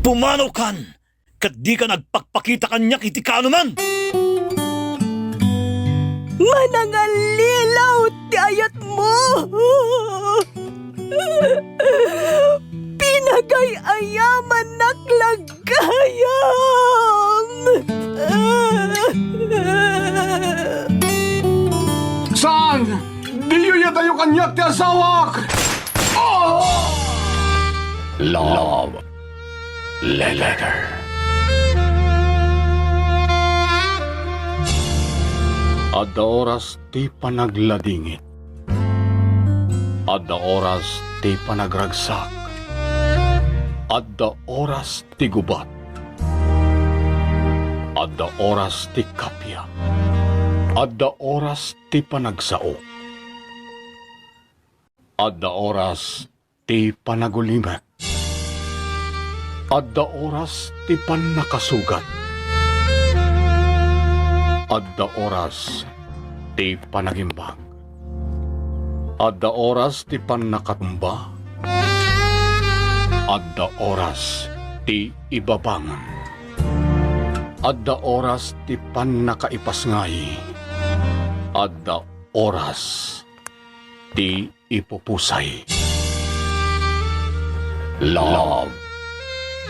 Pumanaw kan, kat di ka nagpakpakita kanya kiti ka anuman. Manangalilaw ti ayat mo! Pinagay-ayaman naklagayam! Saan? Diyo tayo kanyak ti asawak! Oh! Love Letter. Adda oras ti panagladingit. Adda oras ti panagragsak. Adda oras ti gubat. Adda oras ti kapya. Adda oras ti panagsao. Adda oras ti panagulimek. Adda oras ti pannakasugat. Adda oras ti panagimbag. Adda oras ti pannakatumba. Adda oras ti ibabangon. Adda oras ti pannakaipasngay. Adda oras ti ipupusay. Love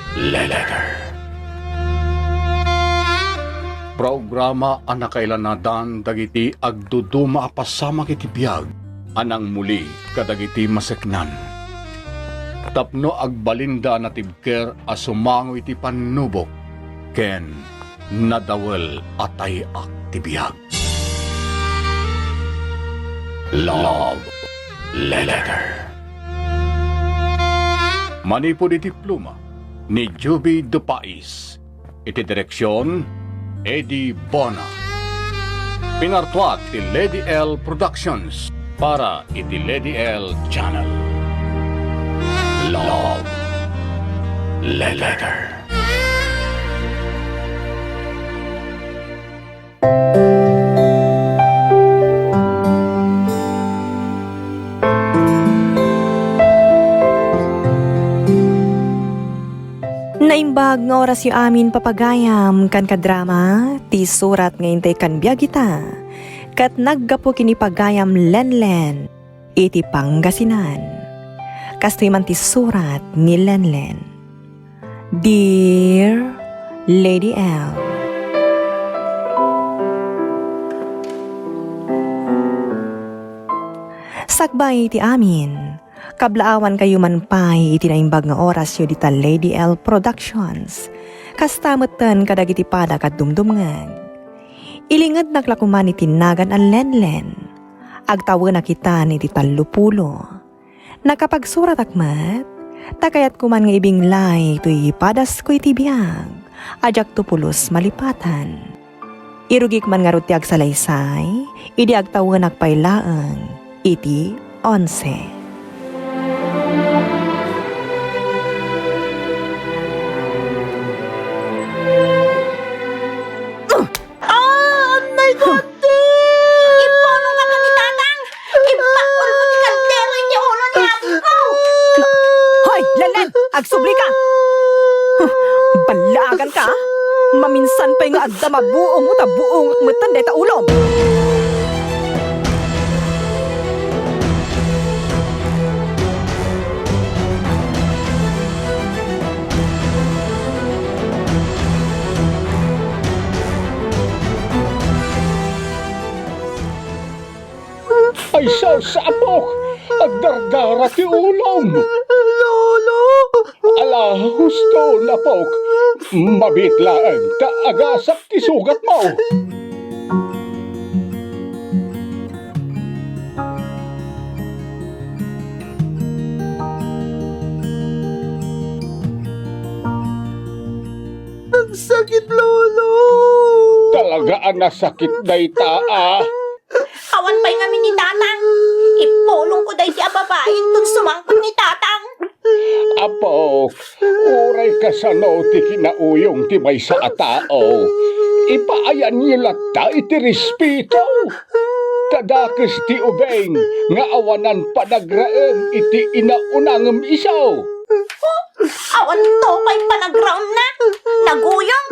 Letter. Programa anakailanadan dagiti agduduma apasama kiti biyag anang muli kadagiti maseknan. Tapno agbalinda na tibker asumango iti panubok ken nadawel atay ak ti biyag. Love Letter. Manipod iti pluma ni Juby Dupais. Iti direksyon Eddie Bona. Pinartuat ti Lady L Productions para iti Lady L Channel. Love Letter. Naimbag nga oras yu amin papagayam kan kadrama, ti surat ngayon tay kan biyagita, kat naggapo kini pagayam Lenlen, iti Pangasinan. Kastoy man ti surat ni Lenlen. Dear Lady L, sakbay ti amin, kablaawan kayo man pa'y itinaimbag nga oras yu dita Lady L Productions. Kastametan kadagiti pada kat dumdumngan. Ilingad naklakuman itinagan ang Lenlen. Agtawa na kita ni dita Lupulo. Nakapagsurat akmat, takayat kuman nga ibinglay tuy padas ko itibiyag. Ajak tupulos malipatan. Irugik man nga rutiag salaysay, idi agtawa nakpailaang, iti 11. Agsubli ka! Balagan ka! Maminsan pa'y nga adda mabuong mo tabuong akmatan day ta ulom! Ay sapok! Agdargara ti ulom! Lolo! Ala, husto na pok. Mabitlaan ta agasap ti sugat mo. Ang sakit, Lolo! Talagaan na sakit day taa. Awan pa'y nga ni tatang. Ipulong ko day si ababae itong sumangkot ni tatang. Apo, uray ka sa no ti kinauyong ti may sa atao. Ipaayan nila ta iti respeto. Kadakes ti ubeng nga awanan panagraem iti inaunangem isaw. Awan to pa'y panaground na. Naguyong.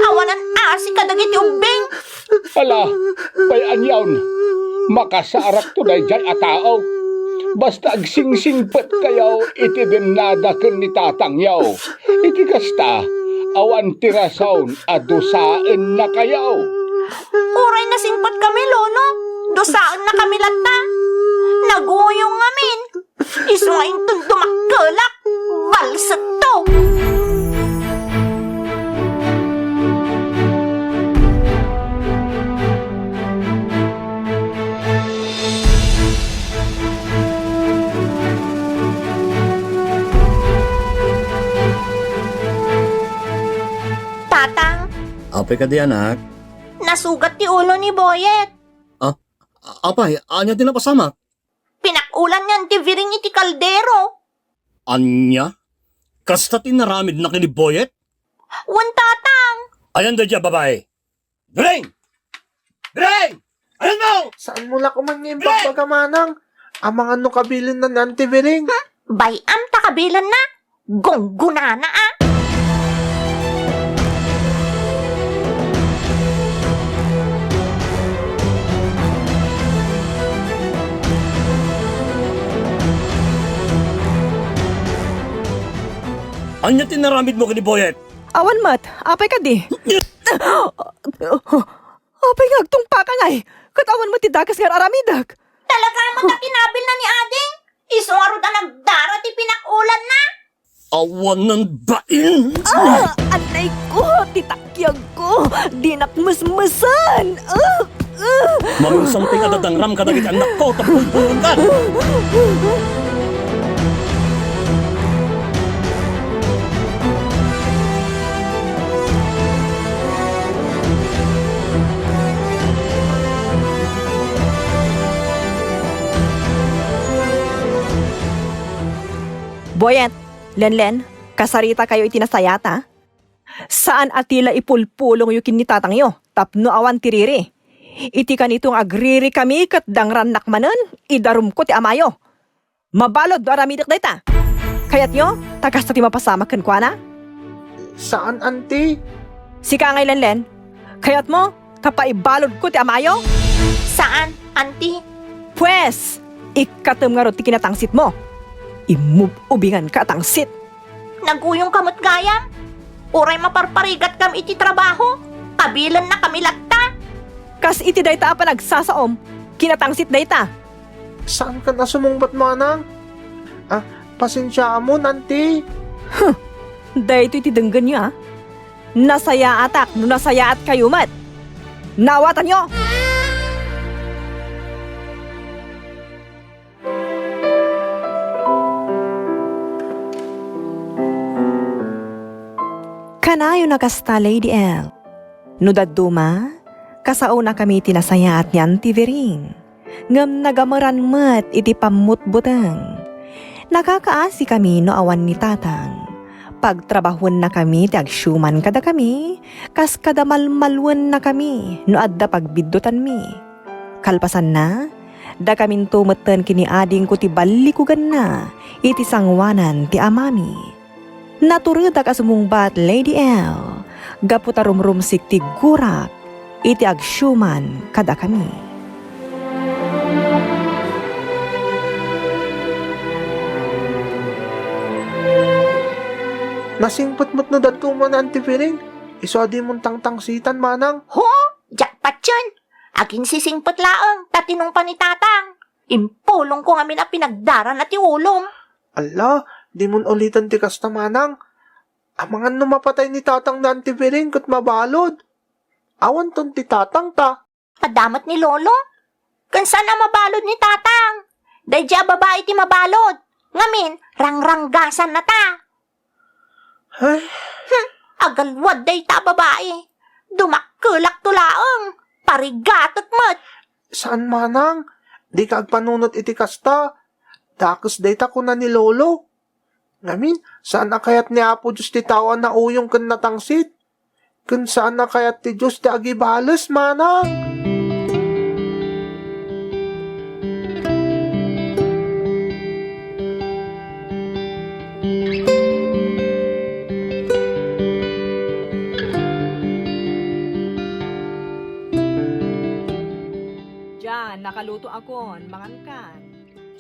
Awanan asi kadagiti ubing. Ala, pay anyawn. Makasaarak to day jay atao. Basta agsingsingpet kayaw, iti din nadaken ni tatang yaw. Iti kasta, awan tirasawn, adusaan na kayaw. Uray na singpat kami, lolo. Dosaan na kami lata. Naguyong amin. Isungayin tong dumakkelak. Balsat to. Tatang, Apay ka di anak. nasugat ti ulo ni Boyet. Apay, anya din napasama. Pinakulan niyan ti viring iti kaldero. Anya? Kasta tinaramid na kiniboyet? Wan tatang. Ayan da dya, babae. Dring! Dring! Ayan mo! Saan mo la kumangin pagpagamanang? Amang ano kabilin na nantiviring? Bayam takabilan na. Gongguna na ah. Anya tinaramid mo kiniboyet? Awan mat, apay ka di. Apay nga, agtungpa ka ngay. Katawan mo ti dagas nga aramidag. Talaga mo na kinabil na ni Ading. Isungarod na nagdara ti pinakulan na. Awan ng bain! Anay ko, titakyag ko. Dinakmusmusan. Maminsang ting adadangram ka dagit anak ko, tapulpulong ka! Boyet, Lenlen, kasarita kayo itinasayata. Saan atila ipulpulong yung kinitatang yo, tapno awan tiriri. Iti kanitong agriri kami kat dangran nakmanan, idarum ko ti amayo. Mabalod do aramidak dayta. Kayat yo, tagas na ti mapasama kan kwa na? Saan, auntie? Sika ngay Lenlen, kayat mo, kapaibalod ko ti amayo? Saan, auntie? Pwes, ikatem nga ro ti kinatangsit mo. Imububingan ka tangsit. Naguyong kamot gayam. Uray maparparigat kam iti trabaho. Kabilan na kami latta. Kas iti dayta pa nagsasaom, kinatangsit dayta. Saan ka na sumungbat manang? Pasensya mo, auntie. Dayto iti denggan niya. Nasaya atak, no nasaya at kayo mat. Nawatan nyo! Kanayo nakasta Lady L. No daduma, kasao na kami tinasaya at niyan tivering. Ngam nagamaran mat iti pamutbutang. Nakakaasi kami no awan ni tatang. Pagtrabahon na kami ti agsyuman kada kami, kas kada malmalwan na kami no adda pagbiddutan mi. Kalpasan na, da kamin tumeten kini ading ko ti balikugan na iti sangwanan ti amami. Naturuda ka sumungbat Lady L, gaputa rumrumsik ti gurak, iti agsyuman kada kami. Nasingpot-mot na datuman, auntie Viring. Isodi mong tangtangsitan, manang. Ho, jackpot yun. Aging sisingpot laang, tatinong pa ni tatang. Impulong ko kami na pinagdaran at iulong. Ala, di mon ulitan ti kasta, manang. Amangan no mapatay ni tatang na auntie Viring kat mabalod. Awan ton ti tatang ta. Padamat ni lolo. Kansan na mabalod ni tatang. Dayja babae ti mabalod. Ngamin, rangranggasan na ta. Ay, Agalwad day ta babae. Dumakkelak tulaang. Parigatot mat. saan manang? Di ka agpanunot iti kasta. Dakos day ta kuna ni lolo. Ngamin, saan na kayat ni Apo Diyos ti tawan na uyong kan natangsit? Kun saan na kayat ti Diyos ti agibalas, manang? saan ka?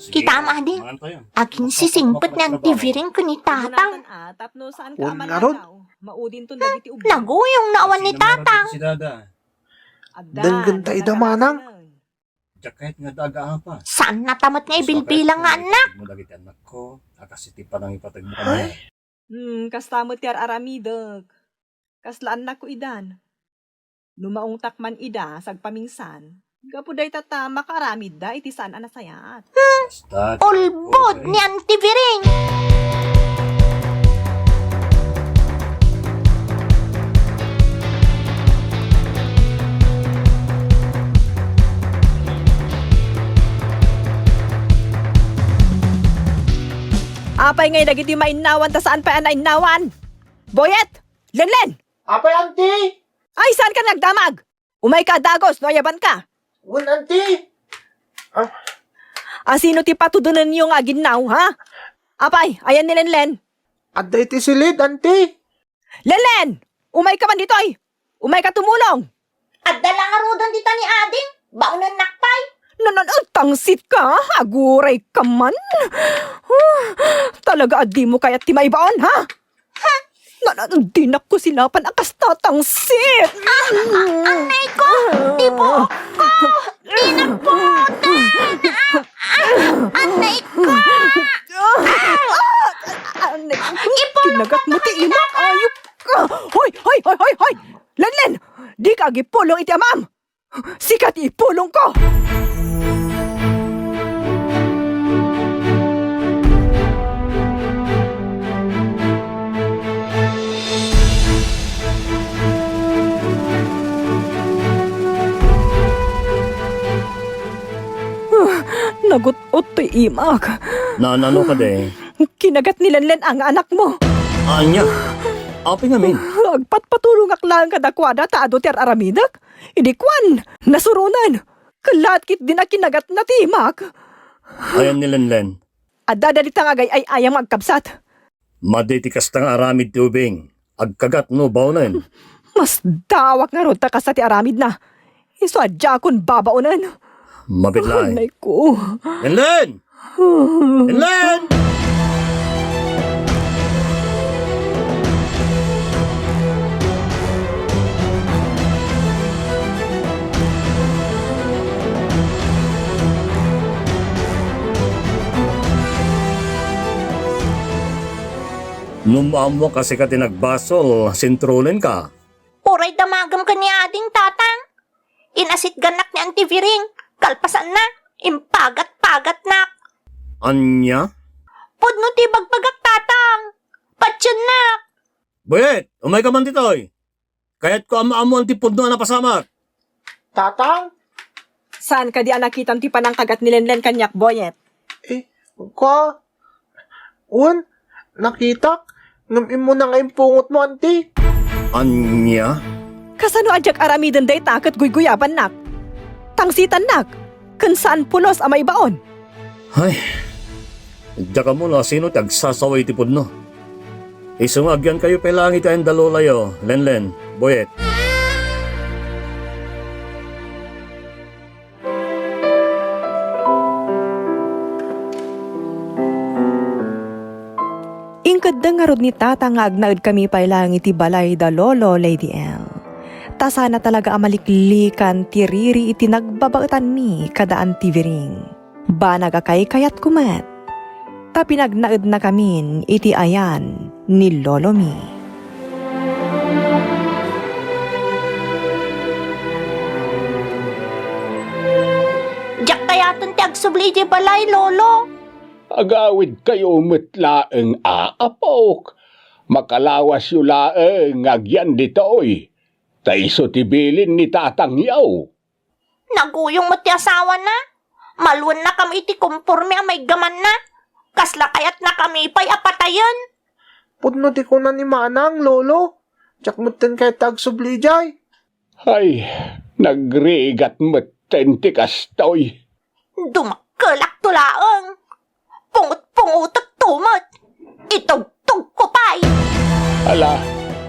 Sige, Kita ma din. mangan tayo. Aging sisimpot ni ang TV ring ko ni tatang. Tapno saan Huwag ka nga ron. amalagaw? Maudin to dagiti ubod. Naguyong naawan ni Sino meron tatang. dito si Dada? Agdan, Danggan tayo da, manang. Diyak kahit nga daga pa. Saan natamat nga ibilbilang nga anak? Mo dagiti anak ko. Akasiti pa nang ipatag mo kami. Kastamot yar aramidog. Kaslaan na ko idan. Numaong takman ida, sagpaminsan. Gapuday tata, makaramid da, iti saan anasayat. Basta. Ulbod ni ang TV ring. Apay ngay dagiti mainawan, ta saan pa nainawan? Boyet! Lenlen! Apay, auntie! Ay, saan ka nagdamag? Umay ka dagos, no ayaban ka. Un, auntie! Sino ti patudunan yung aginaw, ha? Apay, ayan ni Lenlen. Aday ti silid, auntie! Lenlen! Umay ka man ditoy! Umay ka tumulong! At dala nga rodon dito ni Ading. Baunan nakpay. Tangsit ka, aguray ka man. Talaga adi mo kaya't ti maibaon, ha? Dinak ko silapan akas tatangsit. Anay ko! Tibo ko! Dinaputan! Anay ko! Kinagat mo ti imak, ayop ka. Hoy! Lenlen, di ka gipulong iti amam. Sikat ipulong ko. Nagutot ti imak. Nanano ka de? Kinagat ni Lenlen ang anak mo. Anya? Api ngamin. Agpatpatulong aklang kadakwada ta ado ti aramidak. Idikwan, nasurunan. Kalat kit din na kinagat na ti imak. Ayan ni Lenlen. Adada di tangagay ay ayang magkabsat. Maditikas tang aramid tubing. Agkagat no baunan. Mas dawak nga ron ta kas ti aramid na. Iso adya kon babaonan. Mabitlay. Anay ko. Lenlen! Lenlen! Numamo kasi ka tinagbasol, sintrolin ka. Uray damagam ka ni Ading tatang. Inasit ganak ni ang TV ring. Kalpasan na. Impagat-pagat na. Anya? Pudno ti bagpagak tatang. Patsyon na. Buyet, umay ka man ditoy. Kaya't ko ama-amo ang tipod no na pasamak. Tatang? Saan ka di anakitan ti panang kagat ni Lenlen kanyak, Boyet? Ka? Un, nakita? Ngamin mo na nga yung pungot mo, auntie. Anya? Kasano adyak aramidan day takat guyguyaban nak? Tangsitan nak? Kansaan pulos amay baon? Ay, diya ka muna, sino tagsasaway tipod no? Isungagyan kayo pelangit tayong dalulayo, Lenlen, Boyet. Ingkad da nga rod ni tata nga agnaud kami pailang iti balay da lolo, Lady L. Ta sana talaga amaliklikan ti riri iti nagbabaetan mi kadaan ti viring. Ba nagakay kayat kumat. Ta pinagnaud na kamin iti ayan ni lolo mi. Diyak kayatan ti agsubli di balay, lolo. Agawid kayo metlaeng aapok. Makalawas yu laeng agyan ditoy. Taiso tibilin ni tatang yaw. Naguyong mo ti asawa na. Malwan na kami iti kumporme ang may gaman na. Kasla kayat na kami pa'y apatayan. Pudno di ko na ni manang, lolo. Tsak mutin kay tagsubli jay. Ay, nagrigat metten ti kastoy. Dumakalak tulaang. Pungot-pungutak tumat. Itugtug ko pa'y. Ala,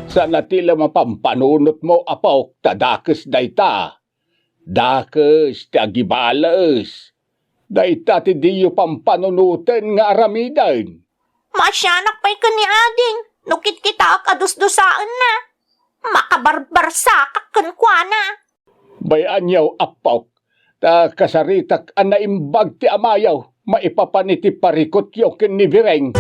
sana tila mapampanunot mo apok tadakes dayta. Dakes ti agibalas. Daita ti diyo pampanunutin nga aramidan. Masyanak pa'y ka ni ading. Nukit kita kadusdusaan na. Makabarbarsa kakkenkwana. Bayan yaw apaw, ta kasaritak ang naimbag ti amayaw, maipapaniti parikot yaw ken ni Vireng.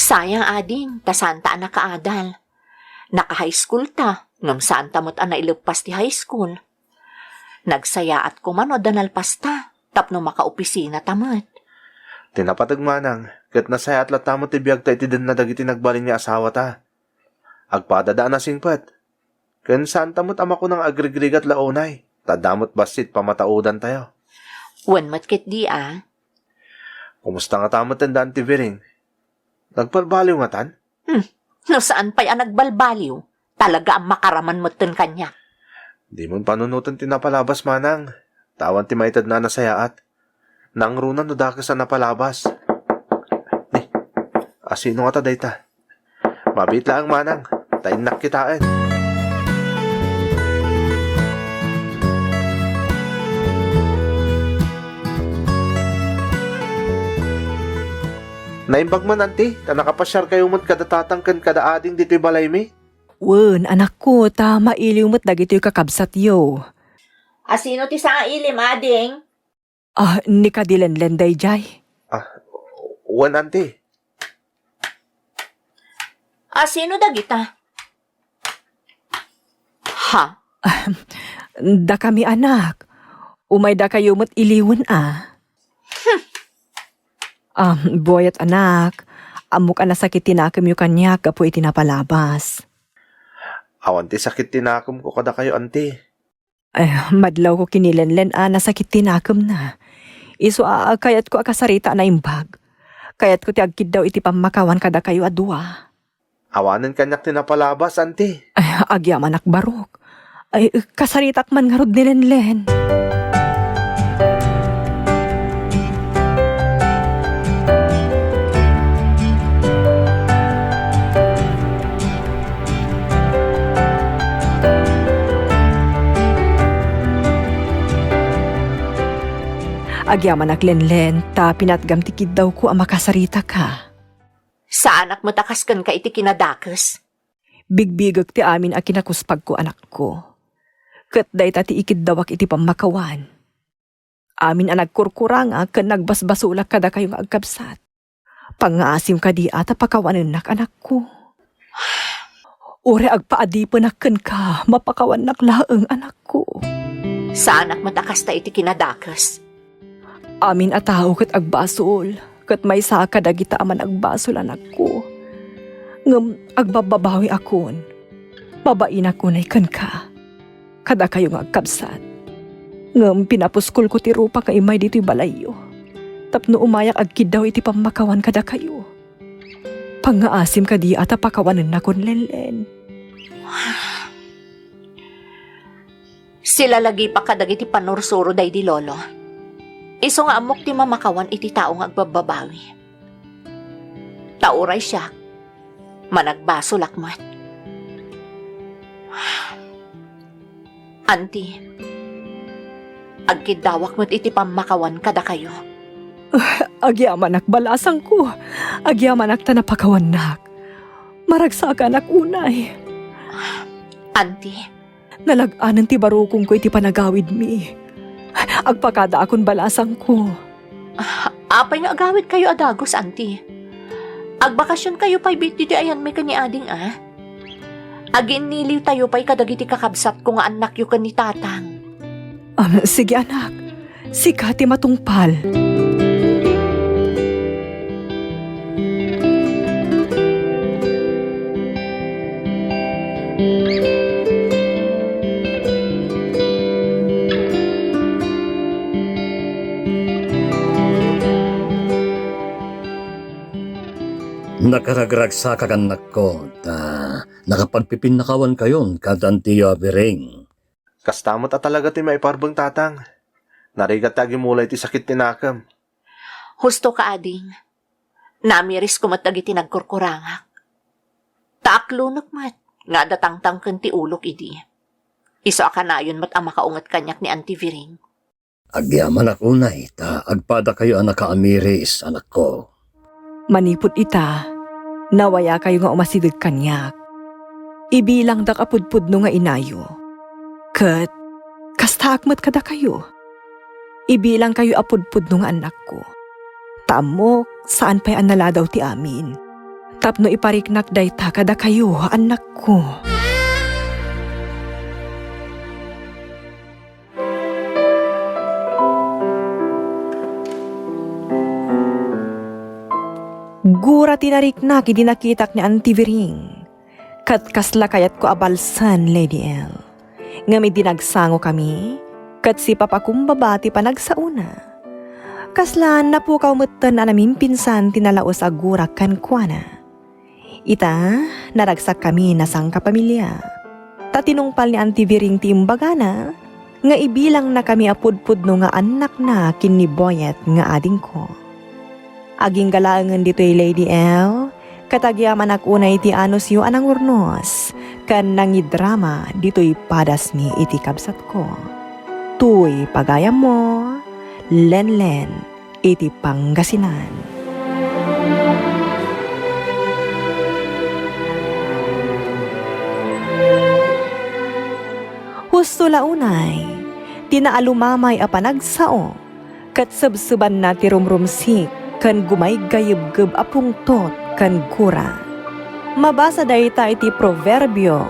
Sayang ading, tasanta na kaadal. Naka-high school ta, ngam saan tamot ana ilagpas ti high school. Nagsaya at kumano danalpas ta, tapno makaopisina tamot. Tinapatag manang, kat nasaya at latamo ti biyag ta iti den na dagiti nagbalin niya asawa ta. Agpadadaan na singpat. Ken saan tamot ama ko ng agrigrigat launay, tadamot basit pamataudan tayo. Wan matkit di Kumusta nga tamot tandaan ti Viring? Nagpalbaliw nga tan? No saan pa'y nagbalbaliw? Talaga ang makaraman mo ten kanya. Di mo panunutan tinapalabas manang. Tawan ti maitad na nasayaat. Nang runan no dakas na napalabas. Asino nga ta dayta? Mabit lang manang. Tayin nakitaan. Naimbag man anti, ta nakapasyar kayo mo't kadatatang kan kada ading dito'y balay mi. Wen, anak ko, ta mailiw mo't dagito'y kakabsat yo. Asino ti sa ilim, ading? Ni kadilenlen day jay. Wan anti. Asino dagita? Ha? Da kami anak. Umay da kayo mo't iliwan Boy at anak, amok na sakit tinakam yung kanya kapo itinapalabas. Awan ti sakit tinakom ko kada kayo anti. Madlaw ko kinilenlen na sakit tinakam na. Iso kayat ko akasarita na imbag. Kayat ko ti agkid daw iti pamakawan kada kayo adwa. Awanan kanyak tinapalabas anti. Agyaman akbarok. Kasaritak man nga rod nilenlen. Agyaman aklenlen, ta pinatgam tikid daw ko ang makasarita ka. Sa anak mo takaskan ka iti kinadakas? Bigbigag ti amin a kinakuspag ko anak ko. Kat day ta ti ikid dawak iti pamakawan. Amin ang nagkurkuranga kan nagbasbasulak kada kayong agkabsat. Pangasim ka di ata pakawanan anak ko. Ore agpaadipan akan ka, mapakawan laeng anak ko. Sa anak mo takas ta iti kinadakas? Amin ataw kat agbasol, kat may saka dagita aman agbasol anak ko. Ngam agbababawi akon, babain ako na ikan ka. Kada kayong agkabsat. Ngam pinapuskol ko ti rupa ka imay dito'y balayo. Tapno umayak agkid daw iti pamakawan kada kayo. Pangaasim ka di ata pakawanan na kon lenlen. Sila lagi pa kadag iti panursuro day di lolo. Iso nga amok ti mamakawan iti tao nga agbababawi. Tauray siya, managbaso lakmat. Auntie, agkidawak mo't iti pamakawan kada kayo. Agyaman balasang ko. Agyaman tanapakawan nak. Maragsakan unay. Auntie, nalaganan ti barukong ko iti panagawid mi. Agpakada akon balasang ko. Apay nga agawid kayo adagos, auntie. Agbakasyon kayo pa'y biti di ayan may kaniading Aginiliw tayo pa'y kadagiti kakabsat ko nga anak yu kan ni tatang. Sige anak, sika ti matungpal. Nakaragragsa kaganak ko, nakapagpipinakawan kayon kadantiya biring. Kastamot at talaga ti maiparbang tatang. Narigat tagi mulay ti sakit tinakam. Husto ka, ading. Namiris ko matagi tinagkurkurangak. Taaklunok mat, nga datang-tang ti ulok idi. Iso akanayon mat ama kaungat kanyak ni Auntie Viring. Agyaman ako unay, agpada kayo anak kaamiris, anak ko. Manipot ita, nawaya kayo nga umasidig kanyak. Ibilang dak apudpud no nga inayo. Kat, kastakmat kada kayo. Ibilang kayo apudpud no nga anak ko. Tamok, saan pa'y anala daw ti amin. Tapno ipariknak day ta kada kayo, anak ko. Gura tinariknak idi nakitak ni Auntie Viring. Kat kasla kayat ko abalsan, Lady L. Nga may dinagsango kami, kat si papakumbabati pa nagsauna. Kaslan na po kaumutan na namin pinsan tinalaos agura kan kuana. Ita, naragsak kami na sang kapamilya. Tatinungpal ni Auntie Viring ti imbagana, nga ibilang na kami apudpud no nga anak na kiniboyet nga ading ko. Aging galaangan dito'y Lady L, katagyaman akunay iti anos yu anang urnos, kan nangidrama dito'y padas mi iti kabsat ko. Tuy pagayam mo, Lenlen, iti Pangasinan. Husto launay, tinaalumamay a panagsao, kat sabsaban na ti rumrumsik, kan gumay gayib-gib apung tot kan kura. Mabasa dayta iti Proverbio,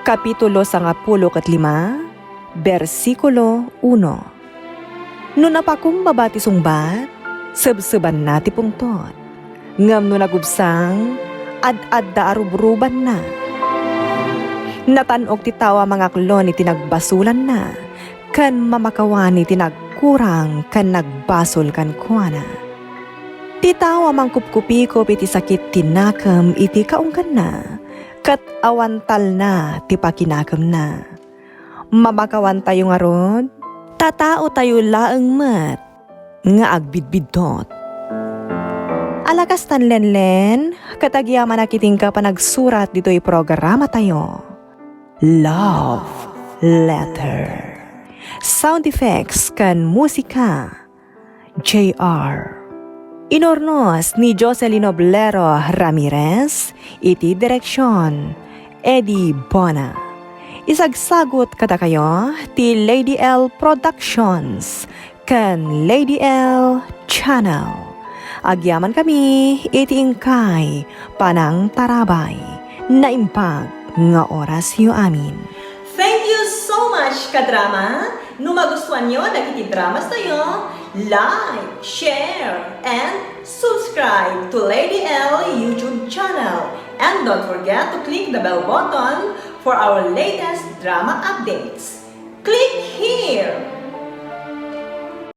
Kapitulo 15, versikulo 1. No napakumbaba ti sungbat, sabsaban na ti pungtot. Ngam no nagubsang, ad-ad da arubruban na. Natanok ti tawa mga klon iti nagbasulan na, kan mamakawan iti nagkurang kan nagbasol kan kuana. Ti tawa mangkupkupikop iti sakit tinakam iti kaungkan na, kat awantal na ti pakinakam na. Mamakawan tayo nga rod, tatao tayo laeng mat, nga agbidbidtot. Alakas tan Lenlen, katagyaman nakiting ka pa nagsurat dito'y programa tayo. Love Letter. Sound effects kan musika, J.R. Inornos ni Jocelyn Oblero Ramirez, iti direksyon, Eddie Bona. Isagsagot kada kayo, ti Lady L Productions, kan Lady L Channel. Agyaman kami, iti ingkay, panang tarabay, na impag nga oras yu amin. Thank you so much, kadrama! No magustuhan nyo, nagkitidramas tayo, like, share, and subscribe to Lady L YouTube channel. And don't forget to click the bell button for our latest drama updates. Click here!